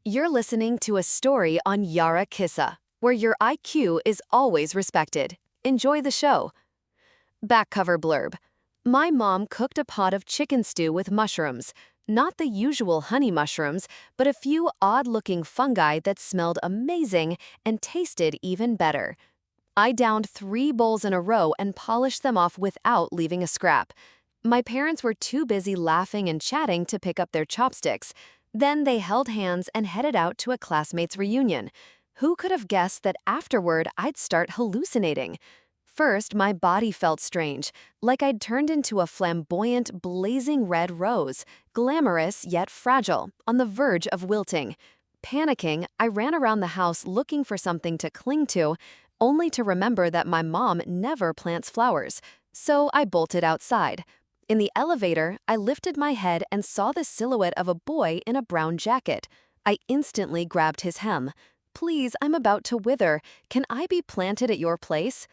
You're listening to a story on Yara Kissa, where your IQ is always respected. Enjoy the show. Back cover blurb. My mom cooked a pot of chicken stew with mushrooms. Not the usual honey mushrooms, but a few odd-looking fungi that smelled amazing and tasted even better. I downed 3 bowls in a row and polished them off without leaving a scrap. My parents were too busy laughing and chatting to pick up their chopsticks. Then they held hands and headed out to a classmates' reunion. Who could have guessed that afterward I'd start hallucinating? First, my body felt strange, like I'd turned into a flamboyant, blazing red rose, glamorous yet fragile, on the verge of wilting. Panicking, I ran around the house looking for something to cling to, only to remember that my mom never plants flowers, so I bolted outside. In the elevator, I lifted my head and saw the silhouette of a boy in a brown jacket. I instantly grabbed his hem. "Please, I'm about to wither. Can I be planted at your place?"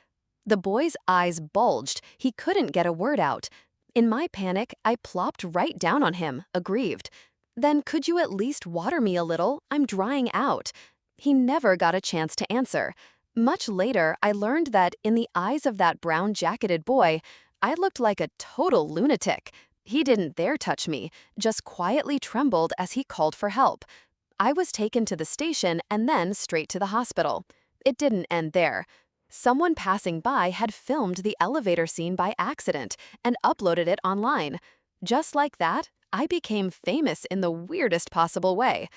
The boy's eyes bulged. He couldn't get a word out. In my panic, I plopped right down on him, aggrieved. "Then could you at least water me a little? I'm drying out." He never got a chance to answer. Much later, I learned that in the eyes of that brown-jacketed boy, I looked like a total lunatic. He didn't dare touch me, just quietly trembled as he called for help. I was taken to the station and then straight to the hospital. It didn't end there. Someone passing by had filmed the elevator scene by accident and uploaded it online. Just like that, I became famous in the weirdest possible way.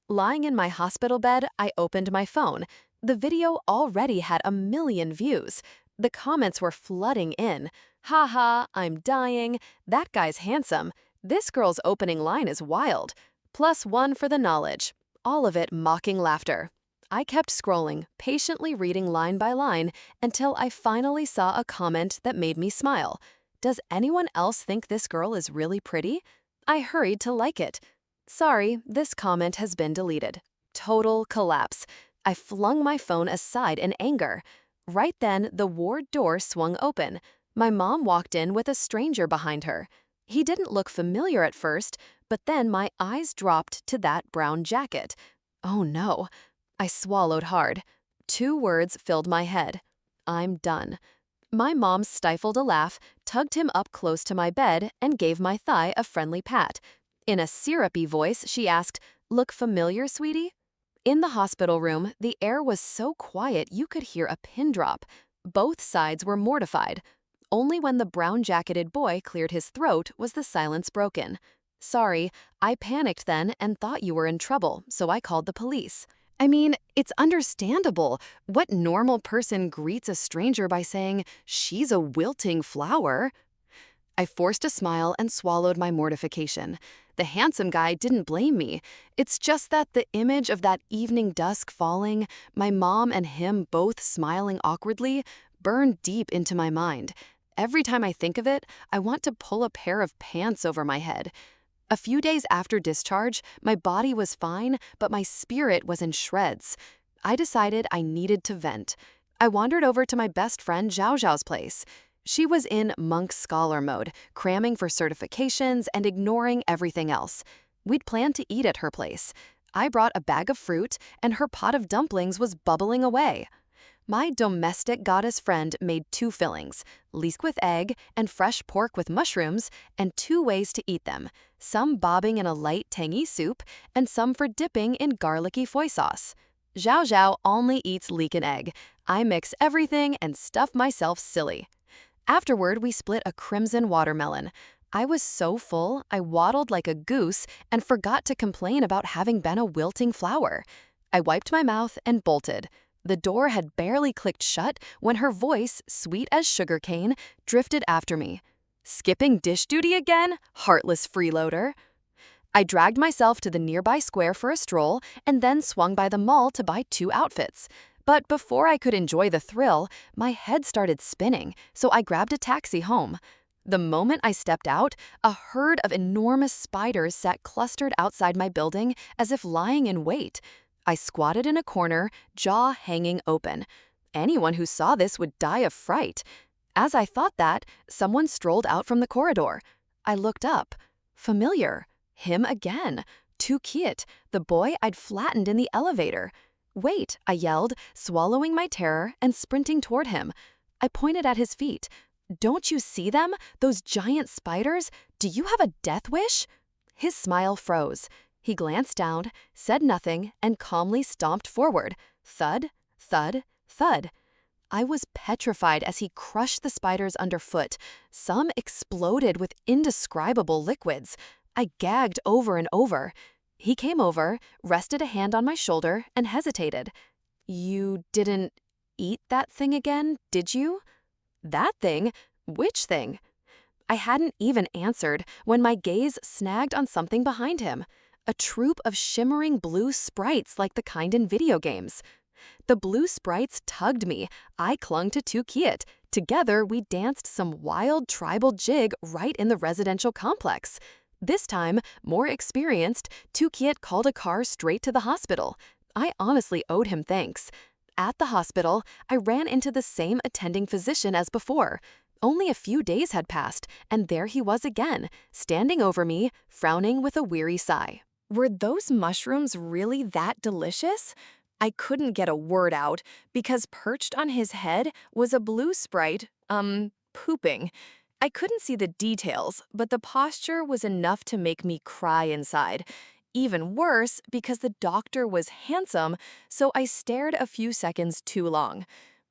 Lying in my hospital bed, I opened my phone. The video already had 1 million views. The comments were flooding in. "Haha, I'm dying. That guy's handsome. This girl's opening line is wild. +1 for the knowledge." All of it mocking laughter. I kept scrolling, patiently reading line by line, until I finally saw a comment that made me smile. "Does anyone else think this girl is really pretty?" I hurried to like it. Sorry, this comment has been deleted. Total collapse. I flung my phone aside in anger. Right then, the ward door swung open. My mom walked in with a stranger behind her. He didn't look familiar at first, but then my eyes dropped to that brown jacket. Oh no. I swallowed hard. 2 words filled my head. "I'm done." My mom stifled a laugh, tugged him up close to my bed, and gave my thigh a friendly pat. In a syrupy voice, she asked, "Look familiar, sweetie?" In the hospital room, the air was so quiet you could hear a pin drop. Both sides were mortified. Only when the brown-jacketed boy cleared his throat was the silence broken. "Sorry, I panicked then and thought you were in trouble, so I called the police." I mean, it's understandable. What normal person greets a stranger by saying, "She's a wilting flower"? I forced a smile and swallowed my mortification. The handsome guy didn't blame me. It's just that the image of that evening dusk falling, my mom and him both smiling awkwardly, burned deep into my mind. Every time I think of it, I want to pull a pair of pants over my head. A few days after discharge, my body was fine, but my spirit was in shreds. I decided I needed to vent. I wandered over to my best friend Zhao Zhao's place. She was in monk scholar mode, cramming for certifications and ignoring everything else. We'd planned to eat at her place. I brought a bag of fruit, and her pot of dumplings was bubbling away. My domestic goddess friend made 2 fillings, leek with egg and fresh pork with mushrooms, and 2 ways to eat them, some bobbing in a light tangy soup, and some for dipping in garlicky foy sauce. Zhao Zhao only eats leek and egg. I mix everything and stuff myself silly. Afterward, we split a crimson watermelon. I was so full, I waddled like a goose and forgot to complain about having been a wilting flower. I wiped my mouth and bolted. The door had barely clicked shut when her voice, sweet as sugarcane, drifted after me. "Skipping dish duty again, heartless freeloader." I dragged myself to the nearby square for a stroll and then swung by the mall to buy 2 outfits. But before I could enjoy the thrill, my head started spinning, so I grabbed a taxi home. The moment I stepped out, a herd of enormous spiders sat clustered outside my building as if lying in wait. I squatted in a corner, jaw hanging open. Anyone who saw this would die of fright. As I thought that, someone strolled out from the corridor. I looked up. Familiar. Him again. Too cute, the boy I'd flattened in the elevator. Wait, I yelled, swallowing my terror and sprinting toward him. I pointed at his feet. Don't you see them? Those giant spiders? Do you have a death wish? His smile froze. He glanced down, said nothing, and calmly stomped forward. Thud, thud, thud. I was petrified as he crushed the spiders underfoot. Some exploded with indescribable liquids. I gagged over and over. He came over, rested a hand on my shoulder, and hesitated. You didn't eat that thing again, did you? That thing? Which thing? I hadn't even answered when my gaze snagged on something behind him. A troop of shimmering blue sprites like the kind in video games. The blue sprites tugged me. I clung to Tukiet. Together, we danced some wild tribal jig right in the residential complex. This time, more experienced, Tukiet called a car straight to the hospital. I honestly owed him thanks. At the hospital, I ran into the same attending physician as before. Only a few days had passed, and there he was again, standing over me, frowning with a weary sigh. Were those mushrooms really that delicious? I couldn't get a word out because perched on his head was a blue sprite, pooping. I couldn't see the details, but the posture was enough to make me cry inside. Even worse, because the doctor was handsome, so I stared a few seconds too long.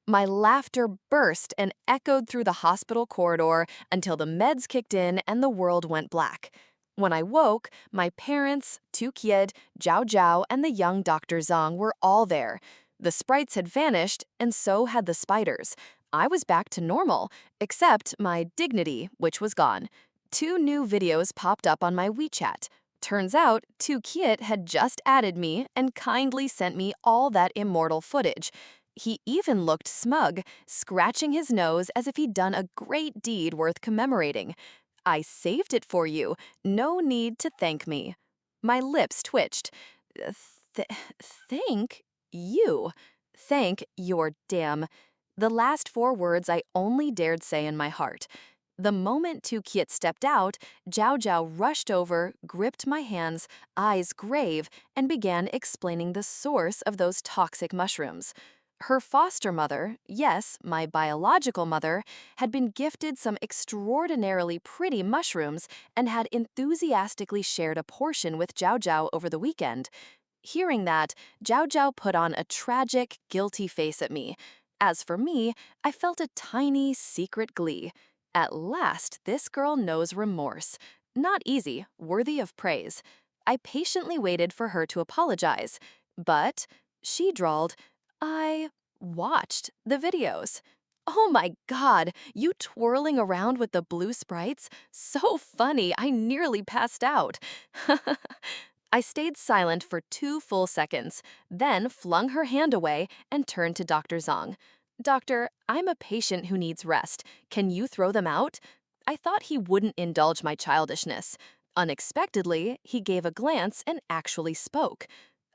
My laughter burst and echoed through the hospital corridor until the meds kicked in and the world went black. When I woke, my parents, Tukiet, Zhao Zhao, and the young Dr. Zhang were all there. The sprites had vanished, and so had the spiders. I was back to normal, except my dignity, which was gone. 2 new videos popped up on my WeChat. Turns out, Tukiet had just added me and kindly sent me all that immortal footage. He even looked smug, scratching his nose as if he'd done a great deed worth commemorating. I saved it for you. No need to thank me. My lips twitched. Thank you. Thank your damn. The last 4 words I only dared say in my heart. The moment Tukiet stepped out, Zhao Zhao rushed over, gripped my hands, eyes grave, and began explaining the source of those toxic mushrooms. Her foster mother, yes, my biological mother, had been gifted some extraordinarily pretty mushrooms and had enthusiastically shared a portion with Zhao Zhao over the weekend. Hearing that, Zhao Zhao put on a tragic, guilty face at me. As for me, I felt a tiny, secret glee. At last, this girl knows remorse. Not easy, worthy of praise. I patiently waited for her to apologize, but she drawled, I watched the videos. Oh my God, you twirling around with the blue sprites? So funny, I nearly passed out. I stayed silent for 2 full seconds, then flung her hand away and turned to Dr. Zhang. Doctor, I'm a patient who needs rest. Can you throw them out? I thought he wouldn't indulge my childishness. Unexpectedly, he gave a glance and actually spoke.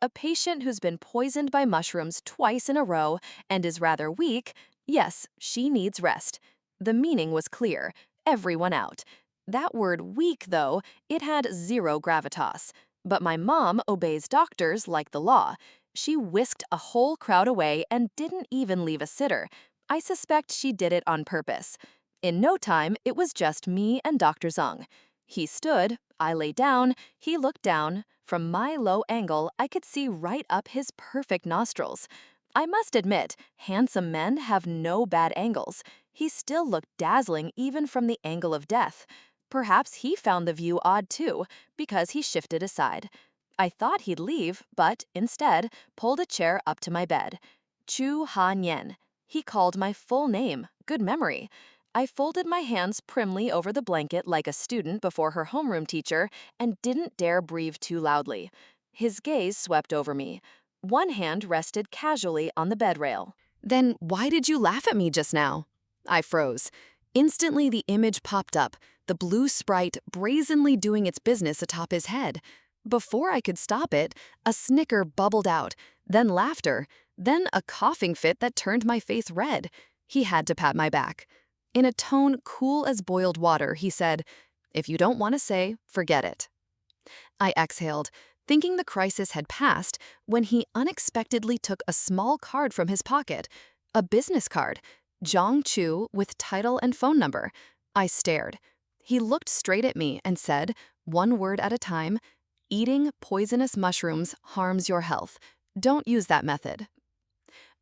A patient who's been poisoned by mushrooms twice in a row and is rather weak, yes, she needs rest. The meaning was clear. Everyone out. That word weak, though, it had 0 gravitas. But my mom obeys doctors like the law. She whisked a whole crowd away and didn't even leave a sitter. I suspect she did it on purpose. In no time, it was just me and Dr. Zhang. He stood, I lay down, he looked down. From my low angle, I could see right up his perfect nostrils. I must admit, handsome men have no bad angles. He still looked dazzling even from the angle of death. Perhaps he found the view odd too, because he shifted aside. I thought he'd leave, but instead pulled a chair up to my bed. Chu Ha Nian. He called my full name. Good memory. I folded my hands primly over the blanket like a student before her homeroom teacher and didn't dare breathe too loudly. His gaze swept over me. One hand rested casually on the bed rail. Then why did you laugh at me just now? I froze. Instantly the image popped up, the blue sprite brazenly doing its business atop his head. Before I could stop it, a snicker bubbled out, then laughter, then a coughing fit that turned my face red. He had to pat my back. In a tone cool as boiled water, he said, "If you don't want to say, forget it." I exhaled. thinking the crisis had passed when he unexpectedly took a small card from his pocket, a business card, Zhang Chu with title and phone number. I stared. He looked straight at me and said, one word at a time, "Eating poisonous mushrooms harms your health. Don't use that method."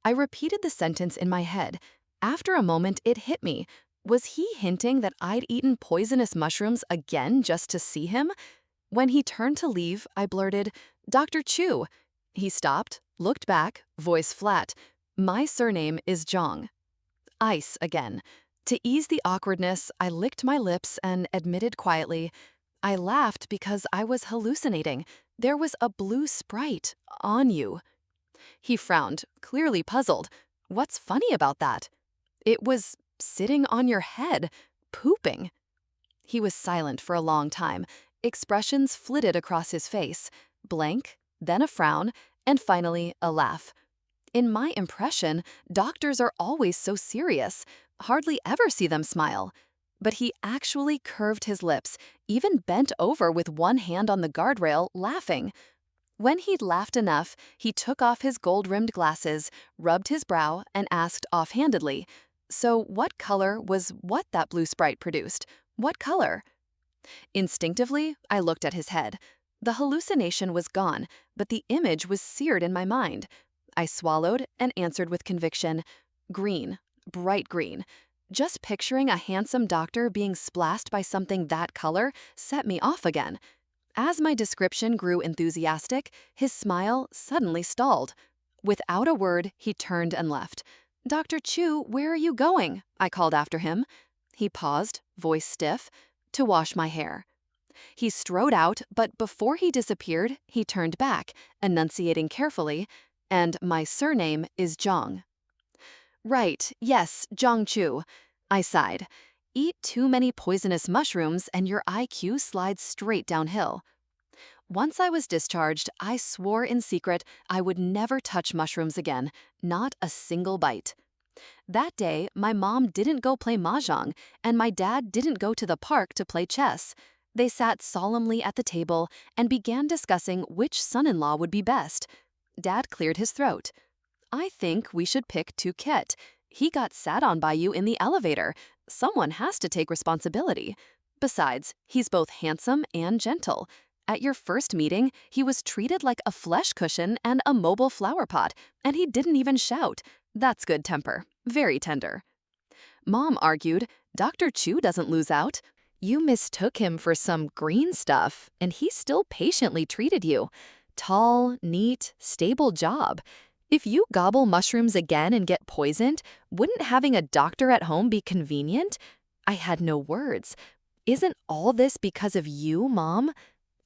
I repeated the sentence in my head. After a moment, it hit me. Was he hinting that I'd eaten poisonous mushrooms again just to see him? When he turned to leave, I blurted, "Dr. Chu." He stopped, looked back, voice flat. "My surname is Zhang." Ice again. To ease the awkwardness, I licked my lips and admitted quietly, "I laughed because I was hallucinating. There was a blue sprite on you." He frowned, clearly puzzled. "What's funny about that?" "It was sitting on your head, pooping." He was silent for a long time. Expressions flitted across his face, blank, then a frown, and finally a laugh. In my impression, doctors are always so serious. Hardly ever see them smile. But he actually curved his lips, even bent over with one hand on the guardrail, laughing. When he'd laughed enough, he took off his gold-rimmed glasses, rubbed his brow, and asked offhandedly, "So what color was what that blue sprite produced? What color?" Instinctively, I looked at his head. The hallucination was gone, but the image was seared in my mind. I swallowed and answered with conviction, "Green, bright green." Just picturing a handsome doctor being splashed by something that color set me off again. As my description grew enthusiastic, his smile suddenly stalled. Without a word, he turned and left. "Dr. Chu, where are you going?" I called after him. He paused, voice stiff, "To wash my hair." He strode out, but before he disappeared, he turned back, enunciating carefully, "And my surname is Zhang." "Right, yes, Zhang Chu." I sighed. Eat too many poisonous mushrooms and your IQ slides straight downhill. Once I was discharged, I swore in secret I would never touch mushrooms again, not a single bite. That day, my mom didn't go play mahjong, and my dad didn't go to the park to play chess. They sat solemnly at the table and began discussing which son-in-law would be best. Dad cleared his throat. "I think we should pick Tuket. He got sat on by you in the elevator. Someone has to take responsibility. Besides, he's both handsome and gentle. At your first meeting, he was treated like a flesh cushion and a mobile flower pot, and he didn't even shout. That's good temper. Very tender." Mom argued, "Dr. Chu doesn't lose out. You mistook him for some green stuff, and he still patiently treated you. Tall, neat, stable job. If you gobble mushrooms again and get poisoned, wouldn't having a doctor at home be convenient?" I had no words. "Isn't all this because of you, Mom?"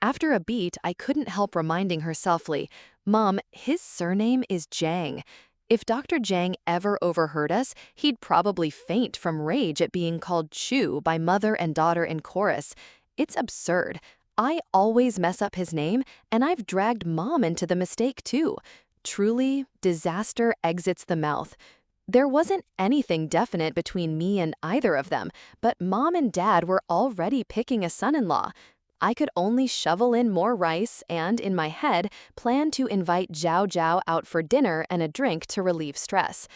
After a beat, I couldn't help reminding her softly, "Mom, his surname is Zhang. If Dr. Zhang ever overheard us, he'd probably faint from rage at being called Chu by mother and daughter in chorus. It's absurd. I always mess up his name, and I've dragged Mom into the mistake too. Truly, disaster exits the mouth." There wasn't anything definite between me and either of them, but Mom and Dad were already picking a son-in-law. I could only shovel in more rice and, in my head, plan to invite Zhao Zhao out for dinner and a drink to relieve stress.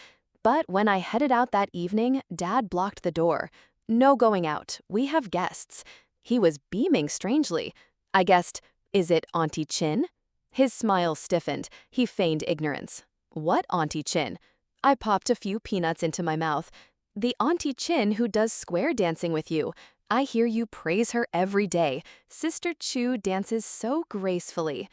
But when I headed out that evening, Dad blocked the door. "No going out. We have guests." He was beaming strangely. I guessed, "Is it Auntie Chin?" His smile stiffened. He feigned ignorance. "What Auntie Chin?" I popped a few peanuts into my mouth. "The Auntie Chin who does square dancing with you. I hear you praise her every day. Sister Chu dances so gracefully."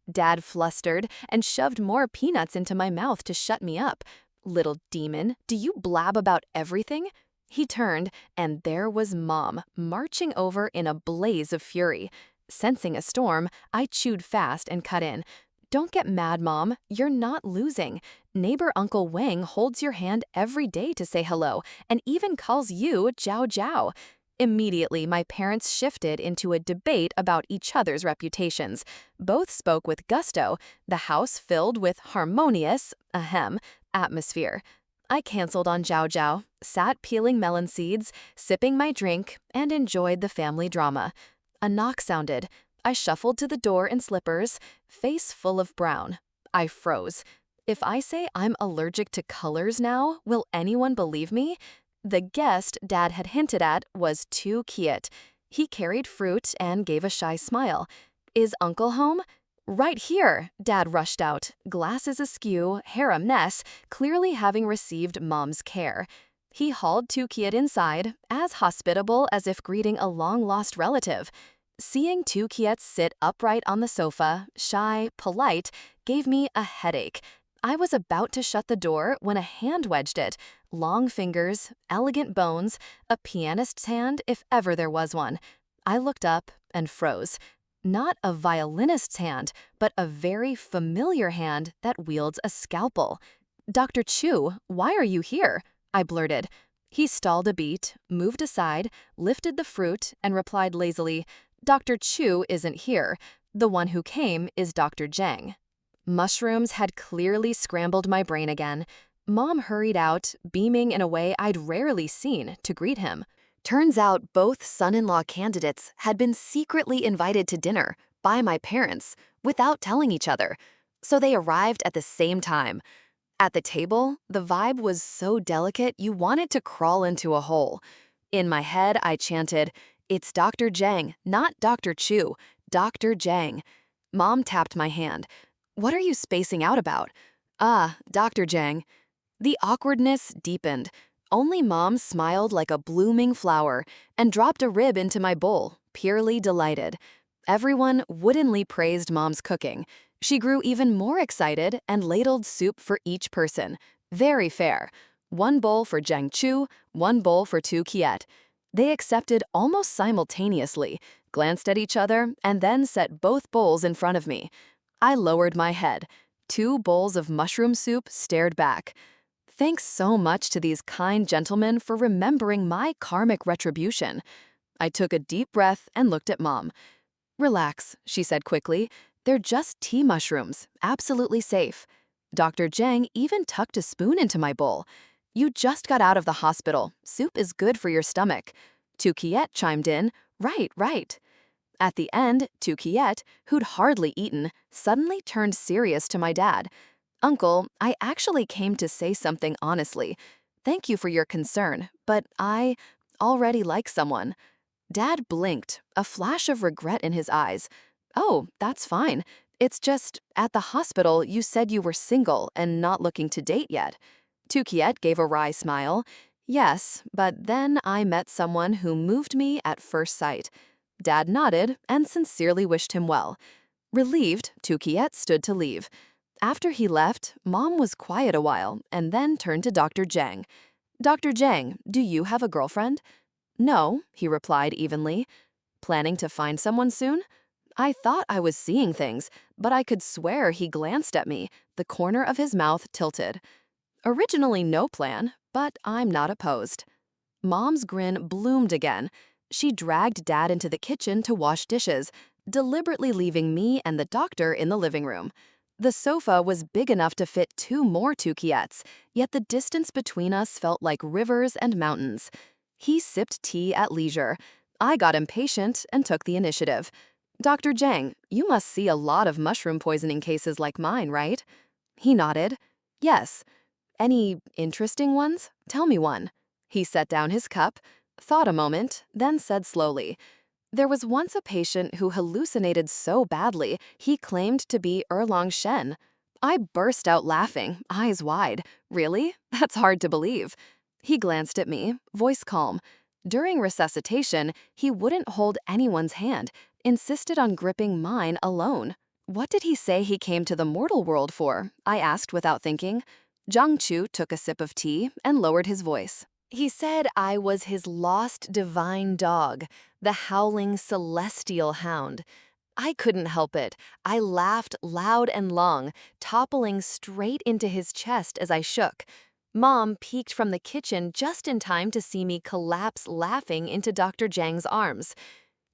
Dad flustered and shoved more peanuts into my mouth to shut me up. "Little demon, do you blab about everything?" He turned, and there was Mom, marching over in a blaze of fury. Sensing a storm, I chewed fast and cut in. "Don't get mad, Mom. You're not losing. Neighbor Uncle Wang holds your hand every day to say hello, and even calls you Zhao Zhao." Immediately, my parents shifted into a debate about each other's reputations. Both spoke with gusto, the house filled with harmonious, atmosphere. I canceled on Zhao Zhao, sat peeling melon seeds, sipping my drink, and enjoyed the family drama. A knock sounded. I shuffled to the door in slippers, face full of brown. I froze. If I say I'm allergic to colors now, will anyone believe me? The guest Dad had hinted at was too cute. He carried fruit and gave a shy smile. Is Uncle home? Right here, Dad rushed out, glasses askew, hair a mess, clearly having received Mom's care. He hauled Tukiyet inside, as hospitable as if greeting a long-lost relative. Seeing Tukiyet sit upright on the sofa, shy, polite, gave me a headache. I was about to shut the door when a hand wedged it. Long fingers, elegant bones, a pianist's hand if ever there was one. I looked up and froze. Not a violinist's hand, but a very familiar hand that wields a scalpel. "Dr. Chu, why are you here?" I blurted. He stalled a beat, moved aside, lifted the fruit, and replied lazily, "Dr. Chu isn't here. The one who came is Dr. Zhang." Mushrooms had clearly scrambled my brain again. Mom hurried out, beaming in a way I'd rarely seen, to greet him. Turns out both son-in-law candidates had been secretly invited to dinner by my parents without telling each other, so they arrived at the same time. At the table, the vibe was so delicate you wanted to crawl into a hole. In my head, I chanted, "It's Dr. Zhang, not Dr. Chu, Dr. Zhang." Mom tapped my hand. "What are you spacing out about?" "Ah, Dr. Zhang." The awkwardness deepened. Only Mom smiled like a blooming flower and dropped a rib into my bowl, purely delighted. Everyone woodenly praised Mom's cooking. She grew even more excited and ladled soup for each person. Very fair. One bowl for Zhang Chu, one bowl for Tukiyet. They accepted almost simultaneously, glanced at each other, and then set both bowls in front of me. I lowered my head. 2 bowls of mushroom soup stared back. Thanks so much to these kind gentlemen for remembering my karmic retribution. I took a deep breath and looked at Mom. "Relax," she said quickly. "They're just tea mushrooms, absolutely safe." Dr. Zhang even tucked a spoon into my bowl. "You just got out of the hospital. Soup is good for your stomach." Tukiyet chimed in, "Right, right." At the end, Tukiyet, who'd hardly eaten, suddenly turned serious to my dad. "Uncle, I actually came to say something honestly. Thank you for your concern, but I already like someone." Dad blinked, a flash of regret in his eyes. "Oh, that's fine. It's just, at the hospital, you said you were single and not looking to date yet." Tukiyet gave a wry smile. "Yes, but then I met someone who moved me at first sight." Dad nodded and sincerely wished him well. Relieved, Tukiyet stood to leave. After he left, Mom was quiet a while and then turned to Dr. Zhang. "Dr. Zhang, do you have a girlfriend?" "No," he replied evenly. "Planning to find someone soon?" I thought I was seeing things, but I could swear he glanced at me, the corner of his mouth tilted. "Originally no plan, but I'm not opposed." Mom's grin bloomed again. She dragged Dad into the kitchen to wash dishes, deliberately leaving me and the doctor in the living room. The sofa was big enough to fit 2 more Tukiyets, yet the distance between us felt like rivers and mountains. He sipped tea at leisure. I got impatient and took the initiative. "Dr. Zhang, you must see a lot of mushroom poisoning cases like mine, right?" He nodded. "Yes." "Any interesting ones? Tell me one." He set down his cup, thought a moment, then said slowly, "There was once a patient who hallucinated so badly he claimed to be Erlong Shen." I burst out laughing, eyes wide. "Really? That's hard to believe." He glanced at me, voice calm. During resuscitation, he wouldn't hold anyone's hand, insisted on gripping mine alone. "What did he say he came to the mortal world for?" I asked without thinking. Zhang Chu took a sip of tea and lowered his voice. "He said I was his lost divine dog, the howling celestial hound." I couldn't help it. I laughed loud and long, toppling straight into his chest as I shook. Mom peeked from the kitchen just in time to see me collapse laughing into Dr. Zhang's arms.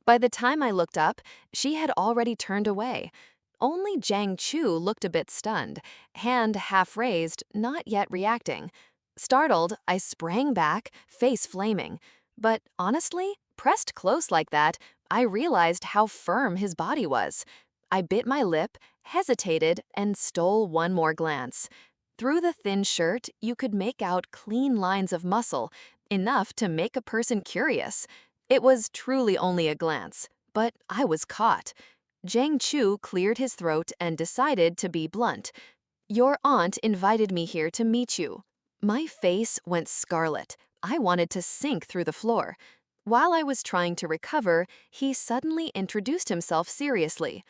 By the time I looked up, she had already turned away. Only Zhang Chu looked a bit stunned, hand half raised, not yet reacting. Startled, I sprang back, face flaming. But honestly, pressed close like that, I realized how firm his body was. I bit my lip, hesitated, and stole one more glance. Through the thin shirt, you could make out clean lines of muscle, enough to make a person curious. It was truly only a glance, but I was caught. Zhang Chu cleared his throat and decided to be blunt. Your aunt invited me here to meet you. My face went scarlet. I wanted to sink through the floor. While I was trying to recover, he suddenly introduced himself seriously.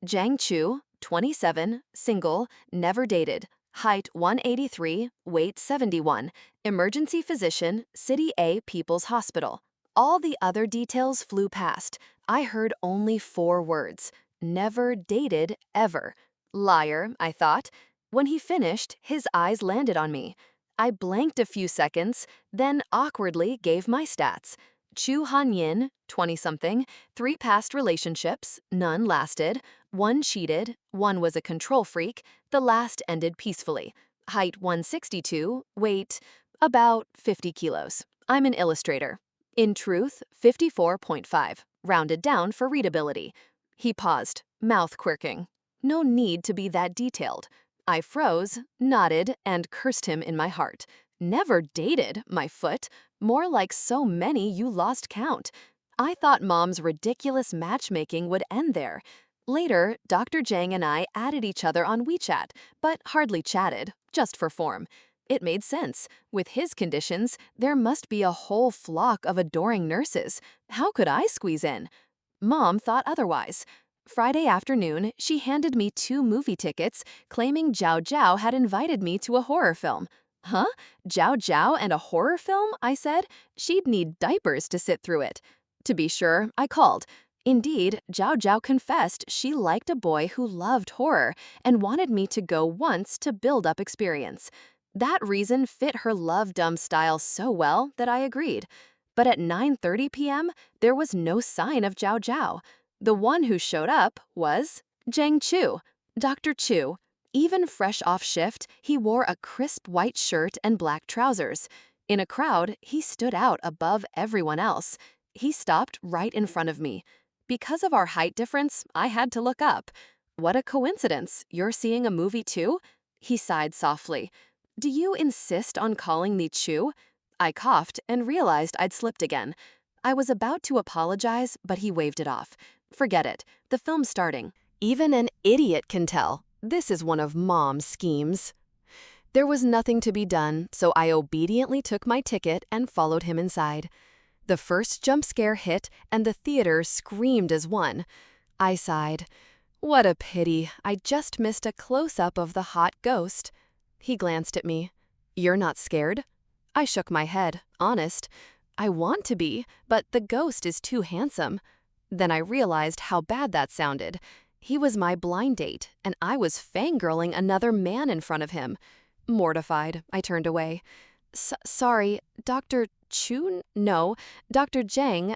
Zhang Chu, 27, single, never dated, height 183, weight 71, emergency physician, City A People's Hospital. All the other details flew past. I heard only 4 words. Never dated ever. Liar, I thought. When he finished, his eyes landed on me. I blanked a few seconds, then awkwardly gave my stats. Chu Han-yin, 20-something, 3 past relationships, none lasted, 1 cheated, 1 was a control freak, the last ended peacefully. Height 162, weight about 50 kilos. I'm an illustrator. In truth, 54.5, rounded down for readability. He paused, mouth quirking. No need to be that detailed. I froze, nodded, and cursed him in my heart. Never dated, my foot. More like so many you lost count. I thought Mom's ridiculous matchmaking would end there. Later, Dr. Zhang and I added each other on WeChat, but hardly chatted, just for form. It made sense. With his conditions, there must be a whole flock of adoring nurses. How could I squeeze in? Mom thought otherwise. Friday afternoon, she handed me 2 movie tickets, claiming Zhao Zhao had invited me to a horror film. Huh? Zhao Zhao and a horror film? I said. She'd need diapers to sit through it. To be sure, I called. Indeed, Zhao Zhao confessed she liked a boy who loved horror and wanted me to go once to build up experience. That reason fit her love-dumb style so well that I agreed. But at 9:30 p.m., there was no sign of Zhao Zhao. The one who showed up was Zhang Chu, Dr. Chu. Even fresh off shift, he wore a crisp white shirt and black trousers. In a crowd, he stood out above everyone else. He stopped right in front of me. Because of our height difference, I had to look up. What a coincidence, you're seeing a movie too? He sighed softly. Do you insist on calling me Chu? I coughed and realized I'd slipped again. I was about to apologize, but he waved it off. Forget it, the film's starting. Even an idiot can tell. This is one of Mom's schemes. There was nothing to be done, so I obediently took my ticket and followed him inside. The first jump scare hit, and the theater screamed as one. I sighed. What a pity, I just missed a close-up of the hot ghost. He glanced at me. You're not scared? I shook my head, honest. I want to be, but the ghost is too handsome. Then I realized how bad that sounded. He was my blind date, and I was fangirling another man in front of him. Mortified, I turned away. Sorry, Dr. Chu? No, Dr. Zhang.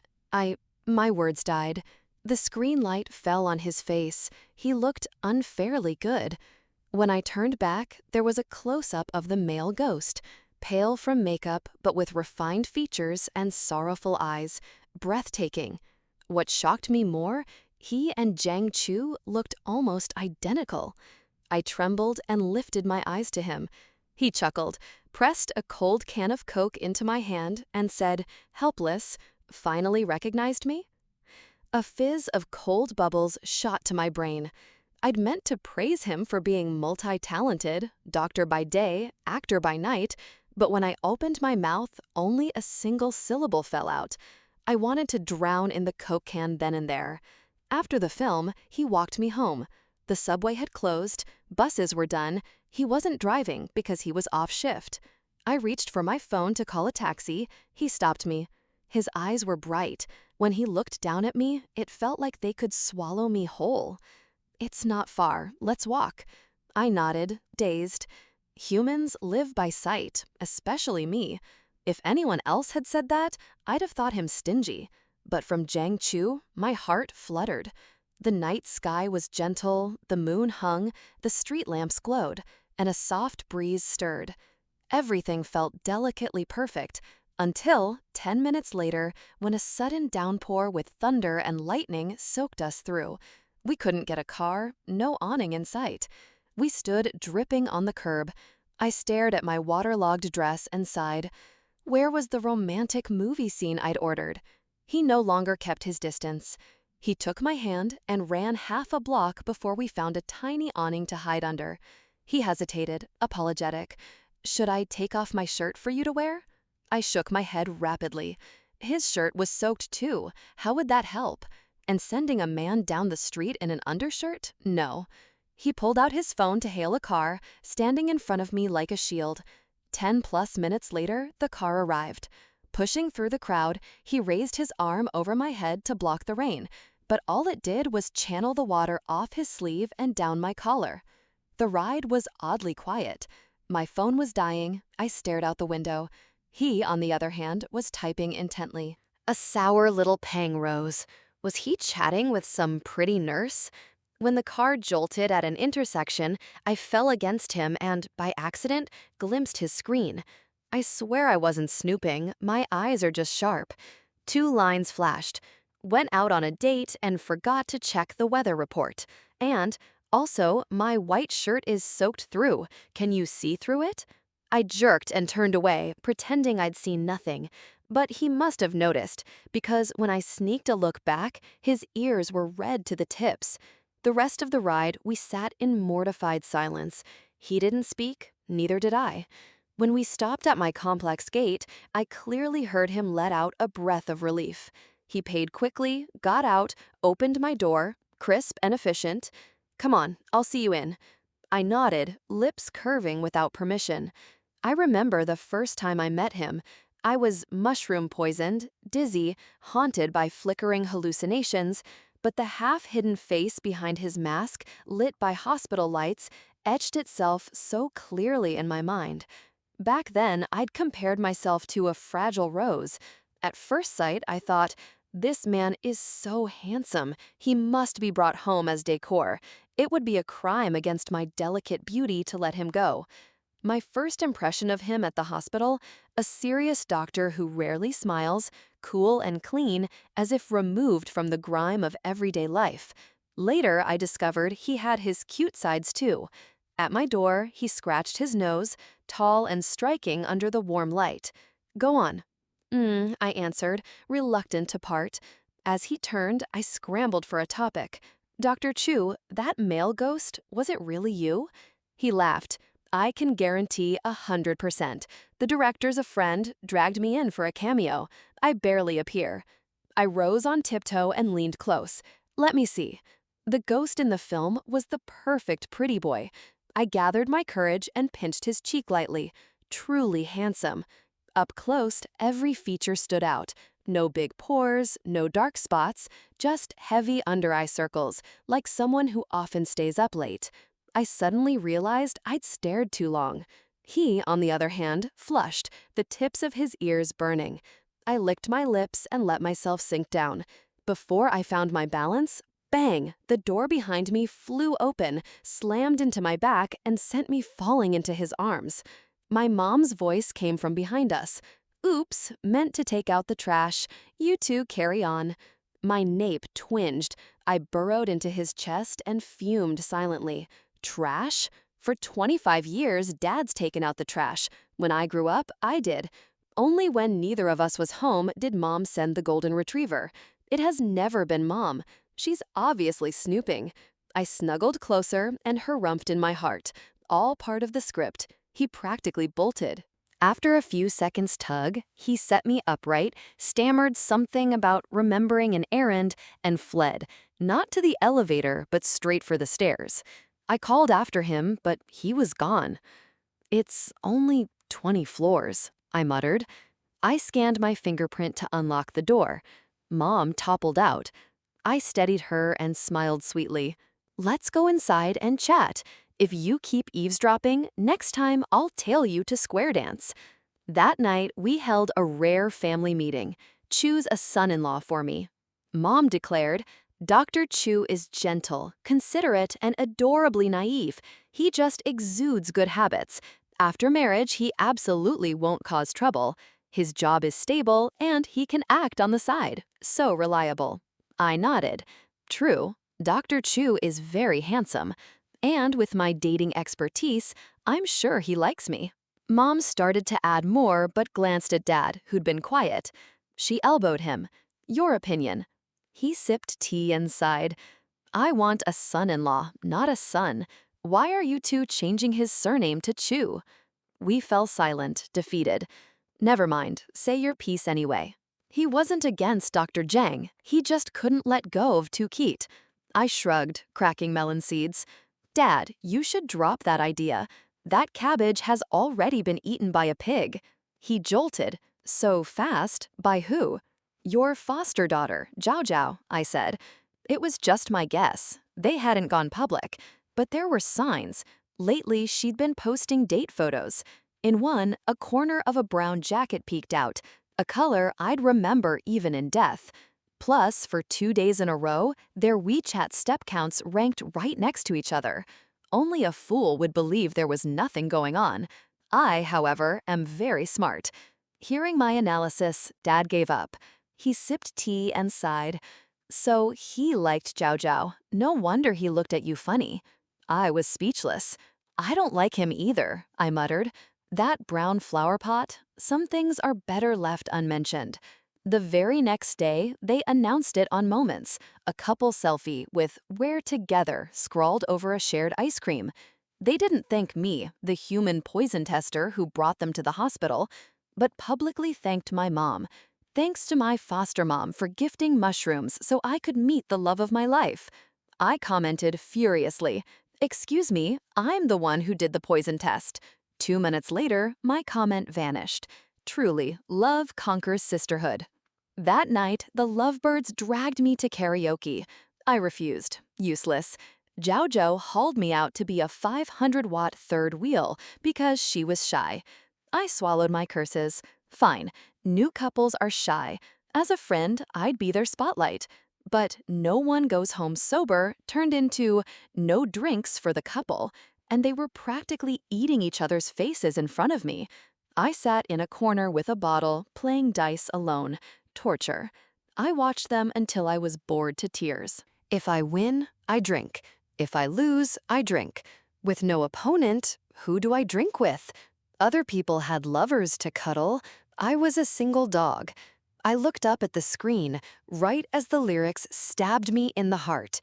My words died. The screen light fell on his face. He looked unfairly good. When I turned back, there was a close-up of the male ghost, pale from makeup but with refined features and sorrowful eyes, breathtaking. What shocked me more, he and Zhang Chu looked almost identical. I trembled and lifted my eyes to him. He chuckled, pressed a cold can of Coke into my hand, and said, helpless, finally recognized me? A fizz of cold bubbles shot to my brain. I'd meant to praise him for being multi-talented, doctor by day, actor by night, but when I opened my mouth, only a single syllable fell out. I wanted to drown in the Coke can then and there. After the film, he walked me home. The subway had closed, buses were done, he wasn't driving because he was off shift. I reached for my phone to call a taxi, he stopped me. His eyes were bright. When he looked down at me, it felt like they could swallow me whole. It's not far, let's walk. I nodded, dazed. Humans live by sight, especially me. If anyone else had said that, I'd have thought him stingy. But from Zhang Chu, my heart fluttered. The night sky was gentle, the moon hung, the street lamps glowed, and a soft breeze stirred. Everything felt delicately perfect. Until 10 minutes later, when a sudden downpour with thunder and lightning soaked us through. We couldn't get a car, no awning in sight. We stood dripping on the curb. I stared at my waterlogged dress and sighed. Where was the romantic movie scene I'd ordered? He no longer kept his distance. He took my hand and ran half a block before we found a tiny awning to hide under. He hesitated, apologetic. Should I take off my shirt for you to wear? I shook my head rapidly. His shirt was soaked too. How would that help? And sending a man down the street in an undershirt? No. He pulled out his phone to hail a car, standing in front of me like a shield. 10+ minutes later, the car arrived. Pushing through the crowd, he raised his arm over my head to block the rain, but all it did was channel the water off his sleeve and down my collar. The ride was oddly quiet. My phone was dying. I stared out the window. He, on the other hand, was typing intently. A sour little pang rose. Was he chatting with some pretty nurse? When the car jolted at an intersection, I fell against him and, by accident, glimpsed his screen. I swear I wasn't snooping. My eyes are just sharp. 2 lines flashed. Went out on a date and forgot to check the weather report. And, also, my white shirt is soaked through. Can you see through it? I jerked and turned away, pretending I'd seen nothing. But he must have noticed, because when I sneaked a look back, his ears were red to the tips. The rest of the ride, we sat in mortified silence. He didn't speak, neither did I. When we stopped at my complex gate, I clearly heard him let out a breath of relief. He paid quickly, got out, opened my door, crisp and efficient. Come on, I'll see you in. I nodded, lips curving without permission. I remember the first time I met him. I was mushroom poisoned, dizzy, haunted by flickering hallucinations, but the half-hidden face behind his mask, lit by hospital lights, etched itself so clearly in my mind. Back then, I'd compared myself to a fragile rose. At first sight, I thought, this man is so handsome. He must be brought home as decor. It would be a crime against my delicate beauty to let him go. My first impression of him at the hospital, a serious doctor who rarely smiles, cool and clean, as if removed from the grime of everyday life. Later, I discovered he had his cute sides too. At my door, he scratched his nose, tall and striking under the warm light. Go on. I answered, reluctant to part. As he turned, I scrambled for a topic. Dr. Chu, that male ghost, was it really you? He laughed. I can guarantee 100%. The director's a friend, dragged me in for a cameo. I barely appear. I rose on tiptoe and leaned close. Let me see. The ghost in the film was the perfect pretty boy. I gathered my courage and pinched his cheek lightly. Truly handsome. Up close, every feature stood out. No big pores, no dark spots, just heavy under-eye circles, like someone who often stays up late. I suddenly realized I'd stared too long. He, on the other hand, flushed, the tips of his ears burning. I licked my lips and let myself sink down. Before I found my balance, bang! The door behind me flew open, slammed into my back, and sent me falling into his arms. My mom's voice came from behind us. Oops, meant to take out the trash. You two carry on. My nape twinged. I burrowed into his chest and fumed silently. Trash? For 25 years, Dad's taken out the trash. When I grew up, I did. Only when neither of us was home did Mom send the golden retriever. It has never been Mom. She's obviously snooping. I snuggled closer and harumphed in my heart. All part of the script. He practically bolted. After a few seconds' tug, he set me upright, stammered something about remembering an errand, and fled. Not to the elevator, but straight for the stairs. I called after him, but he was gone. It's only 20 floors, I muttered. I scanned my fingerprint to unlock the door. Mom toppled out. I steadied her and smiled sweetly. Let's go inside and chat. If you keep eavesdropping, next time I'll tail you to square dance. That night, we held a rare family meeting. Choose a son-in-law for me. Mom declared, Dr. Chu is gentle, considerate, and adorably naive. He just exudes good habits. After marriage, he absolutely won't cause trouble. His job is stable and he can act on the side. So reliable. I nodded. True, Dr. Chu is very handsome. And with my dating expertise, I'm sure he likes me. Mom started to add more but glanced at Dad, who'd been quiet. She elbowed him. Your opinion. He sipped tea and sighed. I want a son-in-law, not a son. Why are you two changing his surname to Chu? We fell silent, defeated. Never mind, say your piece anyway. He wasn't against Dr. Zhang, he just couldn't let go of Tu Keat. I shrugged, cracking melon seeds. Dad, you should drop that idea. That cabbage has already been eaten by a pig. He jolted. So fast? By who? Your foster daughter, Zhao Zhao, I said. It was just my guess. They hadn't gone public. But there were signs. Lately, she'd been posting date photos. In one, a corner of a brown jacket peeked out, a color I'd remember even in death. Plus, for 2 days in a row, their WeChat step counts ranked right next to each other. Only a fool would believe there was nothing going on. I, however, am very smart. Hearing my analysis, Dad gave up. He sipped tea and sighed. So he liked Zhao Zhao. No wonder he looked at you funny. I was speechless. I don't like him either, I muttered. That brown flower pot, some things are better left unmentioned. The very next day, they announced it on Moments, a couple selfie with "We're together" scrawled over a shared ice cream. They didn't thank me, the human poison tester who brought them to the hospital, but publicly thanked my mom. Thanks to my foster mom for gifting mushrooms so I could meet the love of my life. I commented furiously, "Excuse me, I'm the one who did the poison test." 2 minutes later, my comment vanished. Truly, love conquers sisterhood. That night, the lovebirds dragged me to karaoke. I refused. Useless. Zhao Zhao hauled me out to be a 500-watt third wheel because she was shy. I swallowed my curses. Fine, new couples are shy. As a friend, I'd be their spotlight. But no one goes home sober turned into no drinks for the couple, and they were practically eating each other's faces in front of me. I sat in a corner with a bottle, playing dice alone. Torture. I watched them until I was bored to tears. If I win, I drink. If I lose, I drink. With no opponent, who do I drink with? Other people had lovers to cuddle. I was a single dog. I looked up at the screen, right as the lyrics stabbed me in the heart.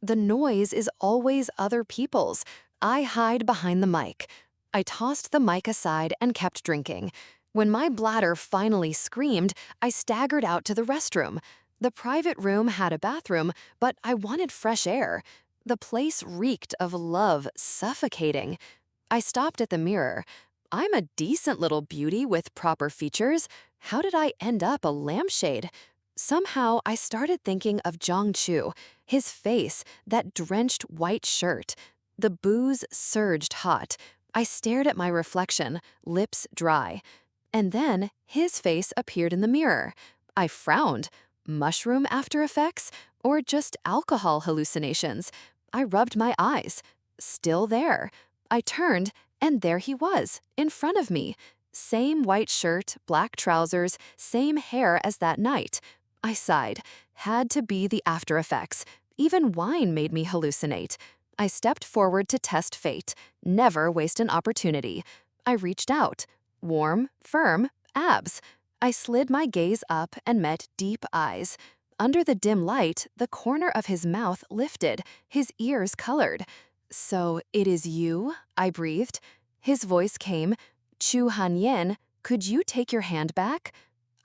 The noise is always other people's. I hide behind the mic. I tossed the mic aside and kept drinking. When my bladder finally screamed, I staggered out to the restroom. The private room had a bathroom, but I wanted fresh air. The place reeked of love, suffocating. I stopped at the mirror. I'm a decent little beauty with proper features. How did I end up a lampshade? Somehow, I started thinking of Zhang Chu, his face, that drenched white shirt. The booze surged hot. I stared at my reflection, lips dry. And then his face appeared in the mirror. I frowned. Mushroom after effects? Or just alcohol hallucinations? I rubbed my eyes. Still there. I turned, and there he was, in front of me. Same white shirt, black trousers, same hair as that night. I sighed. Had to be the after effects. Even wine made me hallucinate. I stepped forward to test fate. Never waste an opportunity. I reached out. Warm, firm, abs. I slid my gaze up and met deep eyes. Under the dim light, the corner of his mouth lifted, his ears colored. "So it is you?" I breathed. His voice came. "Chu Hanyan, could you take your hand back?"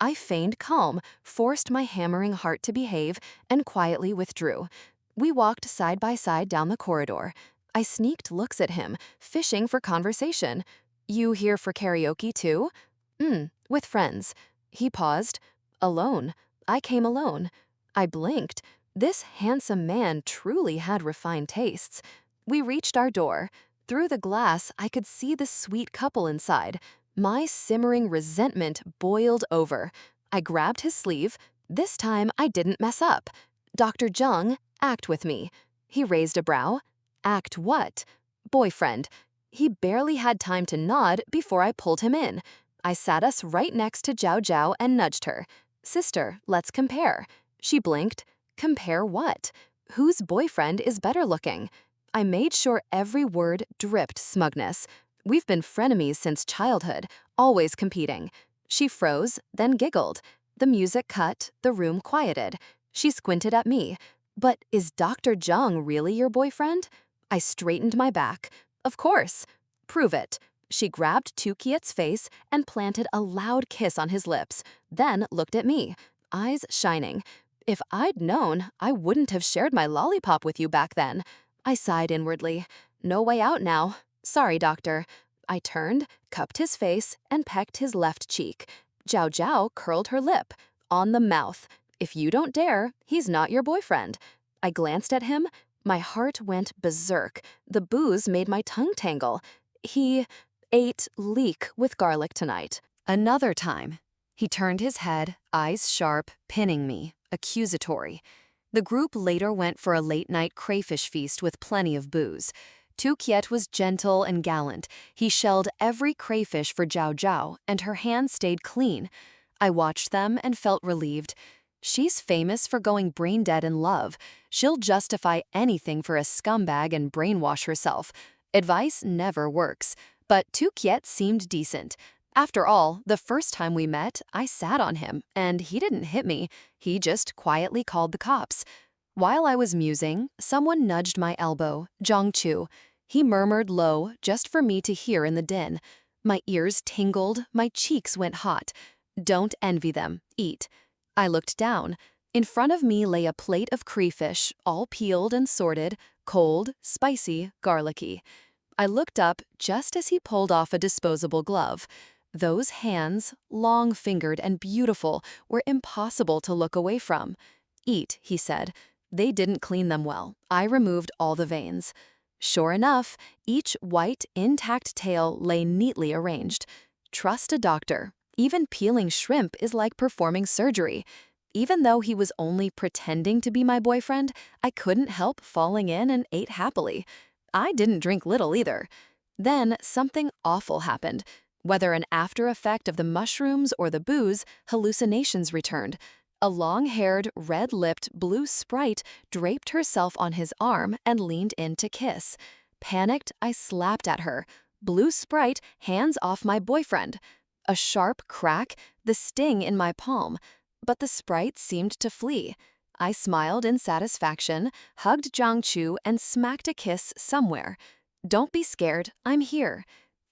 I feigned calm, forced my hammering heart to behave, and quietly withdrew. We walked side by side down the corridor. I sneaked looks at him, fishing for conversation. "You here for karaoke too?" With friends." He paused. "Alone." I came alone. I blinked. This handsome man truly had refined tastes. We reached our door. Through the glass, I could see the sweet couple inside. My simmering resentment boiled over. I grabbed his sleeve. This time, I didn't mess up. "Dr. Zheng, act with me." He raised a brow. "Act what?" "Boyfriend." He barely had time to nod before I pulled him in. I sat us right next to Zhao Zhao and nudged her. Sister, let's compare. She blinked. Compare what? Whose boyfriend is better looking? I made sure every word dripped smugness. We've been frenemies since childhood, always competing. She froze, then giggled. The music cut, the room quieted. She squinted at me. But is Dr. Zhang really your boyfriend? I straightened my back. Of course. Prove it. She grabbed Tu Kiet's face and planted a loud kiss on his lips, then looked at me, eyes shining. If I'd known, I wouldn't have shared my lollipop with you back then. I sighed inwardly. No way out now. Sorry, doctor. I turned, cupped his face, and pecked his left cheek. Zhao Zhao curled her lip. On the mouth. If you don't dare, he's not your boyfriend. I glanced at him. My heart went berserk. The booze made my tongue tangle. He ate leek with garlic tonight. Another time. He turned his head, eyes sharp, pinning me, accusatory. The group later went for a late-night crayfish feast with plenty of booze. Tu Kiet was gentle and gallant. He shelled every crayfish for Zhao Zhao, and her hands stayed clean. I watched them and felt relieved. She's famous for going brain dead in love. She'll justify anything for a scumbag and brainwash herself. Advice never works. But Tu Kiet seemed decent. After all, the first time we met, I sat on him, and he didn't hit me. He just quietly called the cops. While I was musing, someone nudged my elbow, Zhang Chu. He murmured low, just for me to hear in the din. My ears tingled, my cheeks went hot. Don't envy them, eat. I looked down. In front of me lay a plate of crayfish, all peeled and sorted, cold, spicy, garlicky. I looked up just as he pulled off a disposable glove. Those hands, long-fingered and beautiful, were impossible to look away from. Eat, he said. They didn't clean them well. I removed all the veins. Sure enough, each white, intact tail lay neatly arranged. Trust a doctor. Even peeling shrimp is like performing surgery. Even though he was only pretending to be my boyfriend, I couldn't help falling in and ate happily. I didn't drink little either. Then something awful happened. Whether an after effect of the mushrooms or the booze, hallucinations returned. A long-haired, red-lipped blue sprite draped herself on his arm and leaned in to kiss. Panicked, I slapped at her. Blue sprite, hands off my boyfriend. A sharp crack, the sting in my palm. But the sprite seemed to flee. I smiled in satisfaction, hugged Zhang Chu, and smacked a kiss somewhere. Don't be scared, I'm here.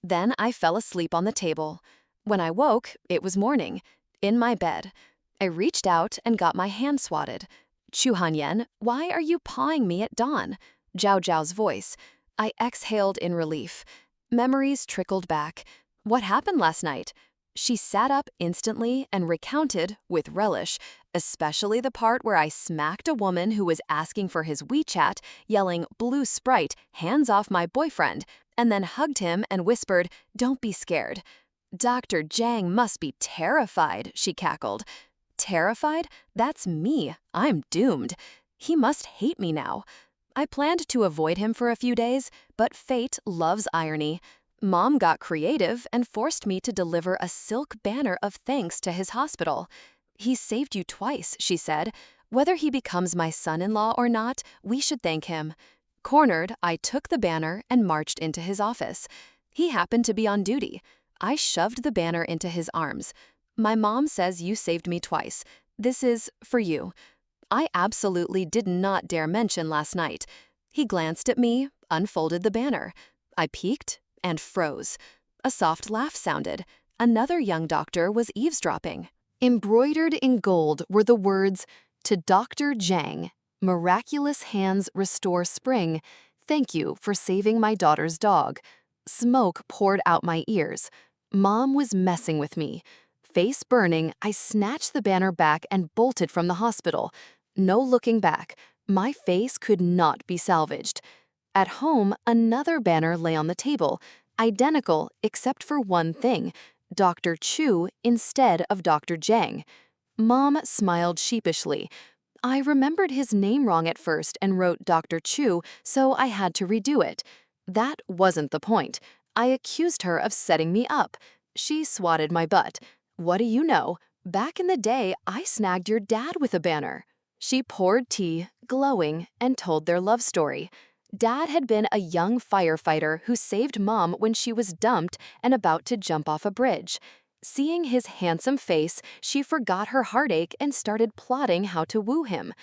Then I fell asleep on the table. When I woke, it was morning. In my bed. I reached out and got my hand swatted. Chu Hanyan, why are you pawing me at dawn? Zhao Zhao's voice. I exhaled in relief. Memories trickled back. What happened last night? She sat up instantly and recounted, with relish, especially the part where I smacked a woman who was asking for his WeChat, yelling, "Blue Sprite, hands off my boyfriend," and then hugged him and whispered, "Don't be scared." Dr. Zhang must be terrified, she cackled. Terrified? That's me. I'm doomed. He must hate me now. I planned to avoid him for a few days, but fate loves irony. Mom got creative and forced me to deliver a silk banner of thanks to his hospital. He saved you twice, she said. Whether he becomes my son-in-law or not, we should thank him. Cornered, I took the banner and marched into his office. He happened to be on duty. I shoved the banner into his arms. My mom says you saved me twice. This is for you. I absolutely did not dare mention last night. He glanced at me, unfolded the banner. I peeked and froze. A soft laugh sounded. Another young doctor was eavesdropping. Embroidered in gold were the words, "To Dr. Zhang, miraculous hands restore spring. Thank you for saving my daughter's dog." Smoke poured out my ears. Mom was messing with me. Face burning, I snatched the banner back and bolted from the hospital. No looking back. My face could not be salvaged. At home, another banner lay on the table, identical except for one thing, Dr. Chu instead of Dr. Zhang. Mom smiled sheepishly. I remembered his name wrong at first and wrote Dr. Chu, so I had to redo it. That wasn't the point. I accused her of setting me up. She swatted my butt. What do you know? Back in the day, I snagged your dad with a banner. She poured tea, glowing, and told their love story. Dad had been a young firefighter who saved Mom when she was dumped and about to jump off a bridge. Seeing his handsome face, she forgot her heartache and started plotting how to woo him.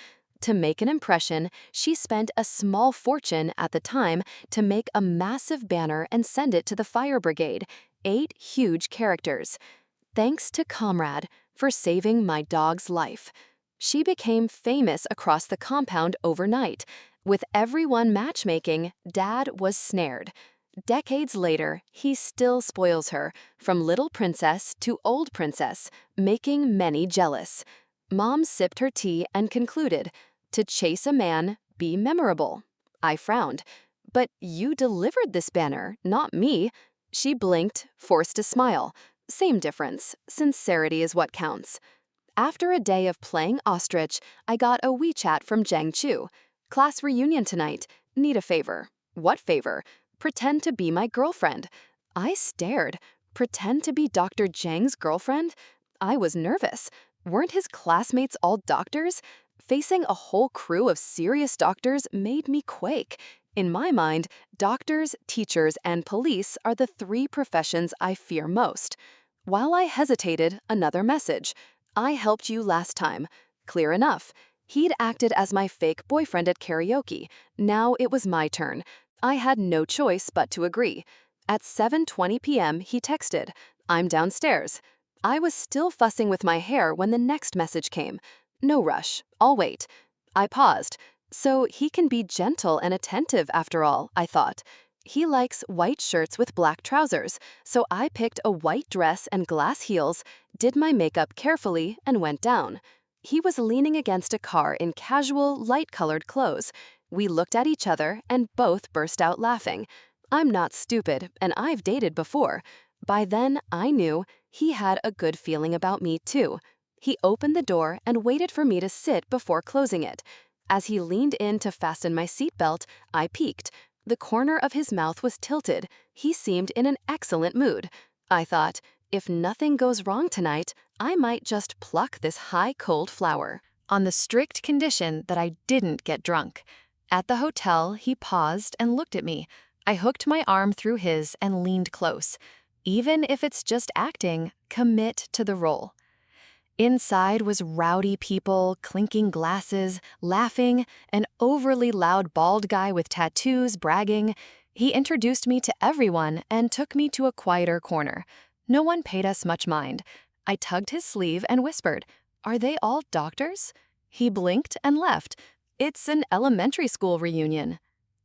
To make an impression, she spent a small fortune at the time to make a massive banner and send it to the fire brigade, 8 huge characters. Thanks to Comrade for saving my dog's life. She became famous across the compound overnight. With everyone matchmaking, Dad was snared. Decades later, he still spoils her, from little princess to old princess, making many jealous. Mom sipped her tea and concluded, "To chase a man, be memorable." I frowned. "But you delivered this banner, not me." She blinked, forced a smile. Same difference. Sincerity is what counts. After a day of playing ostrich, I got a WeChat from Zhang Chu. "Class reunion tonight. Need a favor." "What favor?" "Pretend to be my girlfriend." I stared. Pretend to be Dr. Zhang's girlfriend? I was nervous. Weren't his classmates all doctors? Facing a whole crew of serious doctors made me quake. In my mind, doctors, teachers, and police are the 3 professions I fear most. While I hesitated, another message. "I helped you last time." Clear enough. He'd acted as my fake boyfriend at karaoke. Now it was my turn. I had no choice but to agree. At 7:20 p.m., he texted, "I'm downstairs." I was still fussing with my hair when the next message came. "No rush. I'll wait." I paused. So he can be gentle and attentive after all, I thought. He likes white shirts with black trousers, so I picked a white dress and glass heels, did my makeup carefully, and went down. He was leaning against a car in casual, light-colored clothes. We looked at each other and both burst out laughing. I'm not stupid, and I've dated before. By then, I knew he had a good feeling about me too. He opened the door and waited for me to sit before closing it. As he leaned in to fasten my seatbelt, I peeked. The corner of his mouth was tilted. He seemed in an excellent mood. I thought, if nothing goes wrong tonight, I might just pluck this high-cold flower. On the strict condition that I didn't get drunk. At the hotel, he paused and looked at me. I hooked my arm through his and leaned close. Even if it's just acting, commit to the role. Inside was rowdy people, clinking glasses, laughing, an overly loud bald guy with tattoos bragging. He introduced me to everyone and took me to a quieter corner. No one paid us much mind. I tugged his sleeve and whispered, "Are they all doctors?" He blinked and left. "It's an elementary school reunion."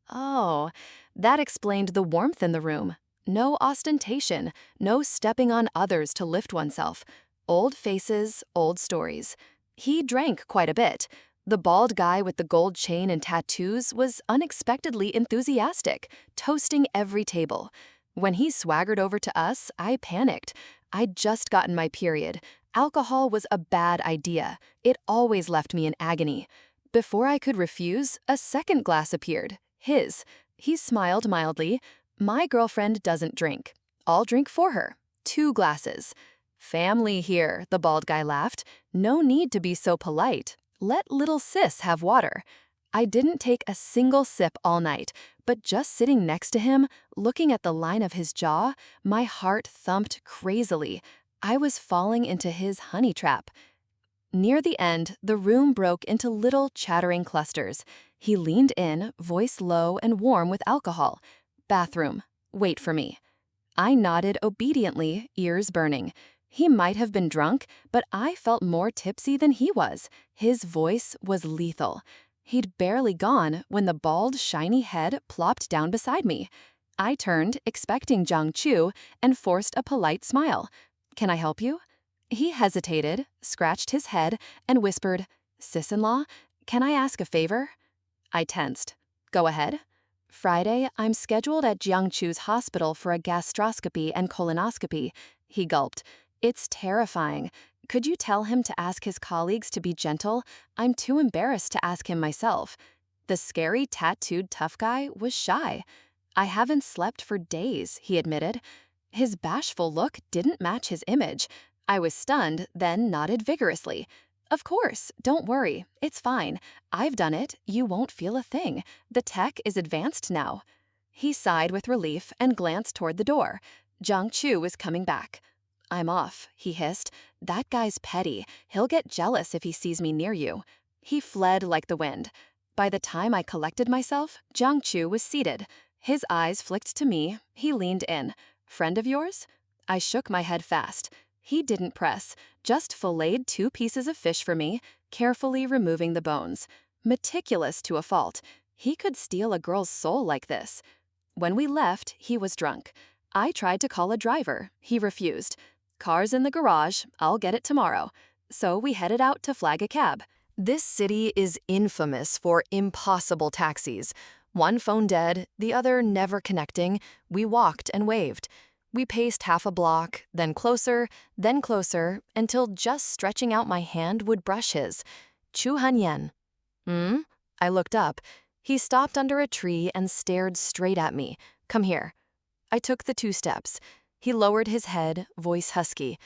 Oh, that explained the warmth in the room. No ostentation, no stepping on others to lift oneself. Old faces, old stories. He drank quite a bit. The bald guy with the gold chain and tattoos was unexpectedly enthusiastic, toasting every table. When he swaggered over to us, I panicked. I'd just gotten my period. Alcohol was a bad idea. It always left me in agony. Before I could refuse, a second glass appeared. His. He smiled mildly. "My girlfriend doesn't drink. I'll drink for her. 2 glasses." "Family here," the bald guy laughed. "No need to be so polite. Let little sis have water." I didn't take a single sip all night, but just sitting next to him, looking at the line of his jaw, my heart thumped crazily. I was falling into his honey trap. Near the end, the room broke into little chattering clusters. He leaned in, voice low and warm with alcohol. "Bathroom. Wait for me." I nodded obediently, ears burning. He might have been drunk, but I felt more tipsy than he was. His voice was lethal. He'd barely gone when the bald, shiny head plopped down beside me. I turned, expecting Zhang Chu, and forced a polite smile. "Can I help you?" He hesitated, scratched his head, and whispered, "Sis-in-law, can I ask a favor?" I tensed. "Go ahead." "Friday, I'm scheduled at Jiang Chu's hospital for a gastroscopy and colonoscopy." He gulped. "It's terrifying. Could you tell him to ask his colleagues to be gentle? I'm too embarrassed to ask him myself." The scary, tattooed tough guy was shy. "I haven't slept for days," he admitted. His bashful look didn't match his image. I was stunned, then nodded vigorously. Of course, don't worry, it's fine. I've done it, you won't feel a thing. The tech is advanced now. He sighed with relief and glanced toward the door. Jiang Chu was coming back. I'm off, he hissed. That guy's petty. He'll get jealous if he sees me near you. He fled like the wind. By the time I collected myself, Jiang Chu was seated. His eyes flicked to me. He leaned in. Friend of yours? I shook my head fast. He didn't press, just filleted 2 pieces of fish for me, carefully removing the bones. Meticulous to a fault. He could steal a girl's soul like this. When we left, he was drunk. I tried to call a driver. He refused. Car's in the garage. I'll get it tomorrow. So we headed out to flag a cab. This city is infamous for impossible taxis. One phone dead, the other never connecting. We walked and waved. We paced half a block, then closer, until just stretching out my hand would brush his. Chu Hanyan. I looked up. He stopped under a tree and stared straight at me. Come here. I took the 2 steps. He lowered his head, voice husky.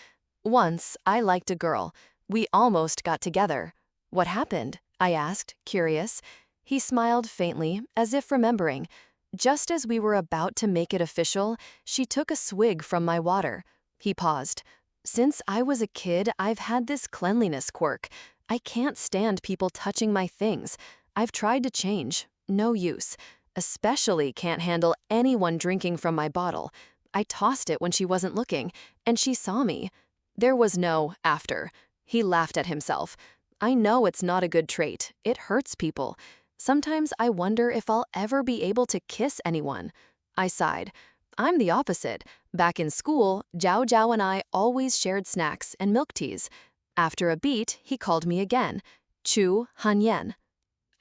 Once, I liked a girl. We almost got together. What happened? I asked, curious. He smiled faintly, as if remembering. Just as we were about to make it official, she took a swig from my water. He paused. Since I was a kid, I've had this cleanliness quirk. I can't stand people touching my things. I've tried to change. No use. Especially can't handle anyone drinking from my bottle. I tossed it when she wasn't looking, and she saw me. There was no after. He laughed at himself. I know it's not a good trait. It hurts people. Sometimes I wonder if I'll ever be able to kiss anyone. I sighed. I'm the opposite. Back in school, Zhao Zhao and I always shared snacks and milk teas. After a beat, he called me again. Chu Hanyan.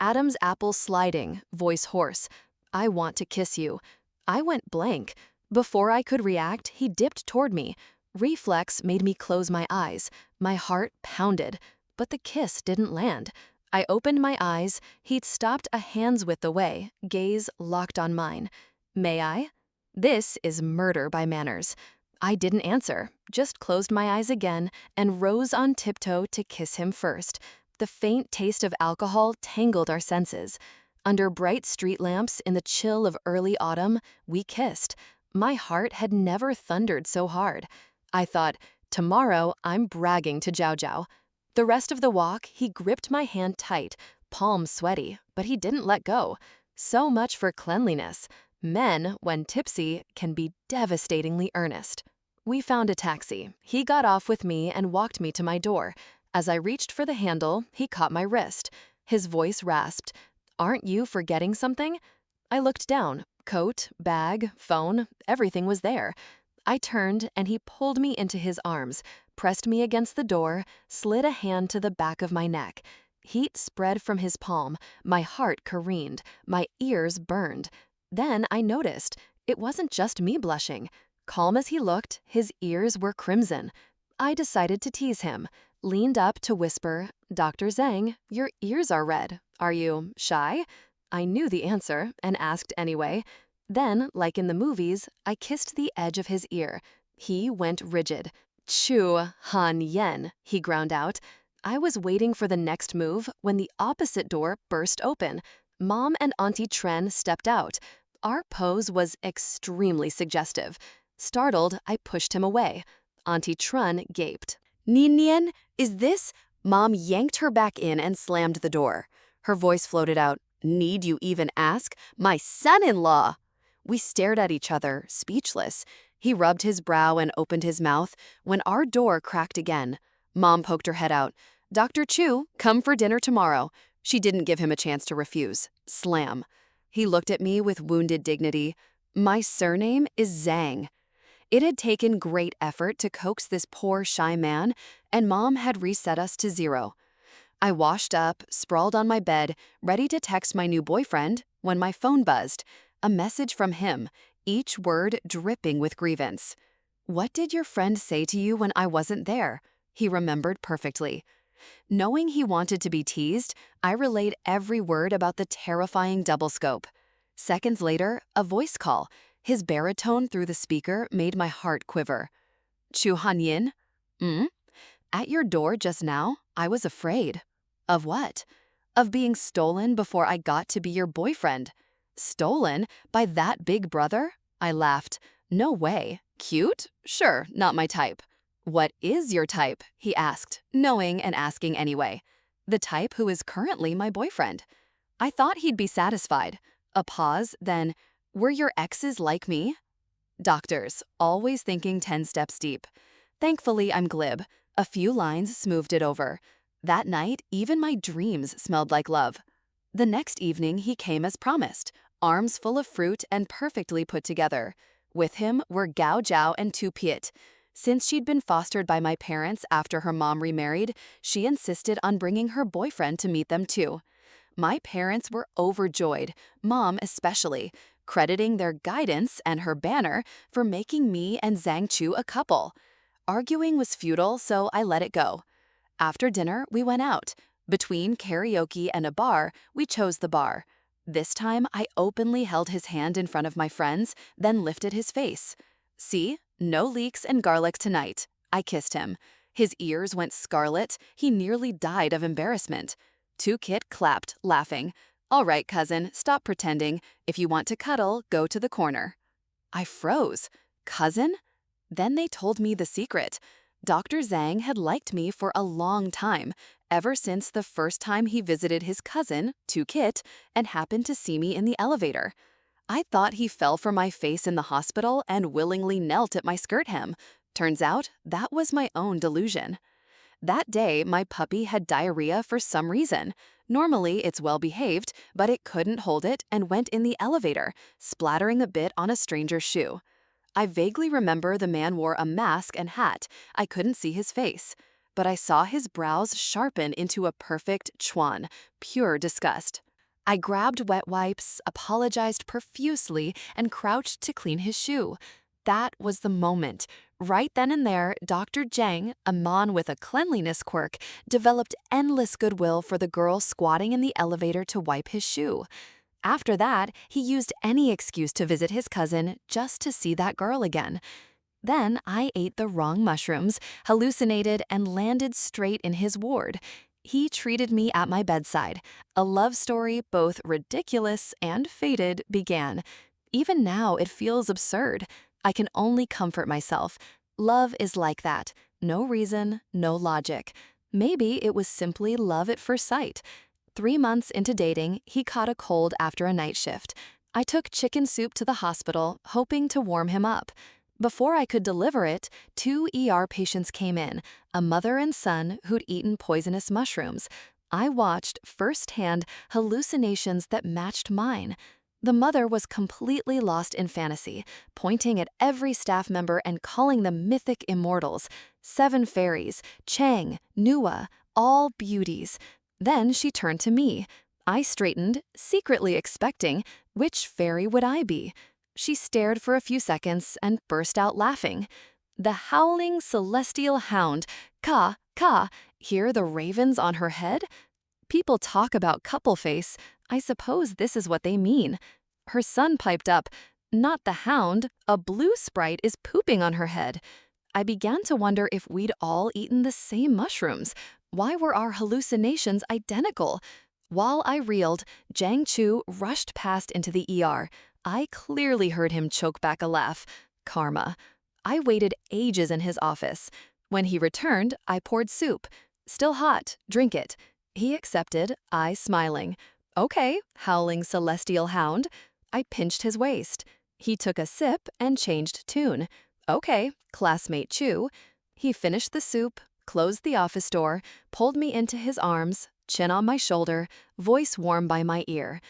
Adam's apple sliding, voice hoarse. I want to kiss you. I went blank. Before I could react, he dipped toward me. Reflex made me close my eyes. My heart pounded. But the kiss didn't land. I opened my eyes. He'd stopped a hand's width away, gaze locked on mine. May I? This is murder by manners. I didn't answer, just closed my eyes again and rose on tiptoe to kiss him first. The faint taste of alcohol tangled our senses. Under bright street lamps in the chill of early autumn, we kissed. My heart had never thundered so hard. I thought, tomorrow I'm bragging to Zhao Zhao. The rest of the walk, he gripped my hand tight, palms sweaty, but he didn't let go. So much for cleanliness. Men, when tipsy, can be devastatingly earnest. We found a taxi. He got off with me and walked me to my door. As I reached for the handle, he caught my wrist. His voice rasped, "Aren't you forgetting something?" I looked down. Coat, bag, phone, everything was there. I turned and he pulled me into his arms, pressed me against the door, slid a hand to the back of my neck. Heat spread from his palm, my heart careened, my ears burned. Then I noticed, it wasn't just me blushing. Calm as he looked, his ears were crimson. I decided to tease him, leaned up to whisper, "Dr. Zhang, your ears are red. Are you shy?" I knew the answer and asked anyway. Then, like in the movies, I kissed the edge of his ear. He went rigid. "Chu Hanyan," he ground out. I was waiting for the next move when the opposite door burst open. Mom and Auntie Tren stepped out. Our pose was extremely suggestive. Startled, I pushed him away. Auntie Tren gaped. "Ninian, is this?" Mom yanked her back in and slammed the door. Her voice floated out. "Need you even ask? My son-in-law!" We stared at each other, speechless. He rubbed his brow and opened his mouth when our door cracked again. Mom poked her head out. "Dr. Chu, come for dinner tomorrow." She didn't give him a chance to refuse. Slam. He looked at me with wounded dignity. "My surname is Zhang." It had taken great effort to coax this poor, shy man, and Mom had reset us to 0. I washed up, sprawled on my bed, ready to text my new boyfriend, when my phone buzzed. A message from him, each word dripping with grievance. "What did your friend say to you when I wasn't there?" He remembered perfectly. Knowing he wanted to be teased, I relayed every word about the terrifying double scope. Seconds later, a voice call. His baritone through the speaker made my heart quiver. Chu Hanyin? Mm? At your door just now, I was afraid. Of what? Of being stolen before I got to be your boyfriend. Stolen? By that big brother? I laughed. No way. Cute? Sure, not my type. What is your type? He asked, knowing and asking anyway. The type who is currently my boyfriend. I thought he'd be satisfied. A pause, then, were your exes like me? Doctors, always thinking 10 steps deep. Thankfully, I'm glib. A few lines smoothed it over. That night, even my dreams smelled like love. The next evening, he came as promised, arms full of fruit and perfectly put together. With him were Gao Jiao and Tu Piet. Since she'd been fostered by my parents after her mom remarried, she insisted on bringing her boyfriend to meet them too. My parents were overjoyed, Mom especially, crediting their guidance and her banner for making me and Zhang Chu a couple. Arguing was futile, so I let it go. After dinner, we went out. Between karaoke and a bar, we chose the bar. This time, I openly held his hand in front of my friends, then lifted his face. See, no leeks and garlic tonight. I kissed him. His ears went scarlet. He nearly died of embarrassment. Tu Kit clapped, laughing. All right, cousin, stop pretending. If you want to cuddle, go to the corner. I froze. Cousin? Then they told me the secret. Dr. Zhang had liked me for a long time, ever since the first time he visited his cousin, Tu Kit, and happened to see me in the elevator. I thought he fell for my face in the hospital and willingly knelt at my skirt hem. Turns out, that was my own delusion. That day, my puppy had diarrhea for some reason. Normally, it's well-behaved, but it couldn't hold it and went in the elevator, splattering a bit on a stranger's shoe. I vaguely remember the man wore a mask and hat. I couldn't see his face, but I saw his brows sharpen into a perfect chuan, pure disgust. I grabbed wet wipes, apologized profusely, and crouched to clean his shoe. That was the moment. Right then and there, Dr. Zhang, a man with a cleanliness quirk, developed endless goodwill for the girl squatting in the elevator to wipe his shoe. After that, he used any excuse to visit his cousin just to see that girl again. Then I ate the wrong mushrooms, hallucinated, and landed straight in his ward. He treated me at my bedside. A love story, both ridiculous and fated, began. Even now, it feels absurd. I can only comfort myself. Love is like that. No reason, no logic. Maybe it was simply love at first sight. 3 months into dating, he caught a cold after a night shift. I took chicken soup to the hospital, hoping to warm him up. Before I could deliver it, 2 ER patients came in, a mother and son who'd eaten poisonous mushrooms. I watched firsthand hallucinations that matched mine. The mother was completely lost in fantasy, pointing at every staff member and calling them mythic immortals. 7 fairies, Chang, Nua, all beauties. Then she turned to me. I straightened, secretly expecting, which fairy would I be? She stared for a few seconds and burst out laughing. The howling celestial hound, Ka, Ka, hear the ravens on her head? People talk about couple face. I suppose this is what they mean. Her son piped up, not the hound, a blue sprite is pooping on her head. I began to wonder if we'd all eaten the same mushrooms. Why were our hallucinations identical? While I reeled, Zhang Chu rushed past into the ER. I clearly heard him choke back a laugh. Karma. I waited ages in his office. When he returned, I poured soup. Still hot, drink it. He accepted, I smiling. Okay, howling celestial hound. I pinched his waist. He took a sip and changed tune. Okay, classmate Chu. He finished the soup, closed the office door, pulled me into his arms, chin on my shoulder, voice warm by my ear.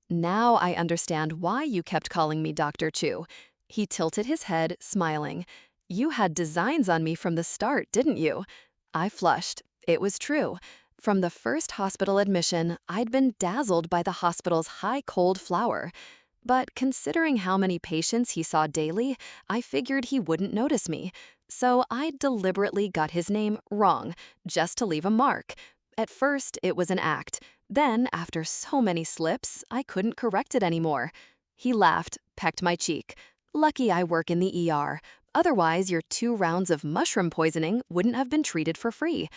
Now I understand why you kept calling me Dr. Chu. He tilted his head, smiling. You had designs on me from the start, didn't you? I flushed. It was true. From the first hospital admission, I'd been dazzled by the hospital's high cold flower. But considering how many patients he saw daily, I figured he wouldn't notice me. So I deliberately got his name wrong, just to leave a mark. At first, it was an act. Then, after so many slips, I couldn't correct it anymore. He laughed, pecked my cheek. Lucky I work in the ER. Otherwise, your 2 rounds of mushroom poisoning wouldn't have been treated for free.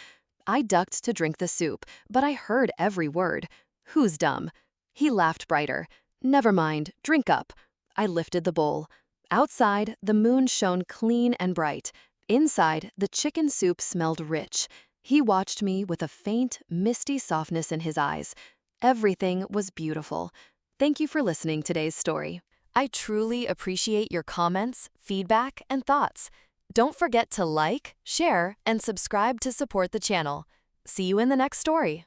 I ducked to drink the soup, but I heard every word. Who's dumb? He laughed brighter. Never mind, drink up. I lifted the bowl. Outside, the moon shone clean and bright. Inside, the chicken soup smelled rich. He watched me with a faint, misty softness in his eyes. Everything was beautiful. Thank you for listening to today's story. I truly appreciate your comments, feedback, and thoughts. Don't forget to like, share, and subscribe to support the channel. See you in the next story.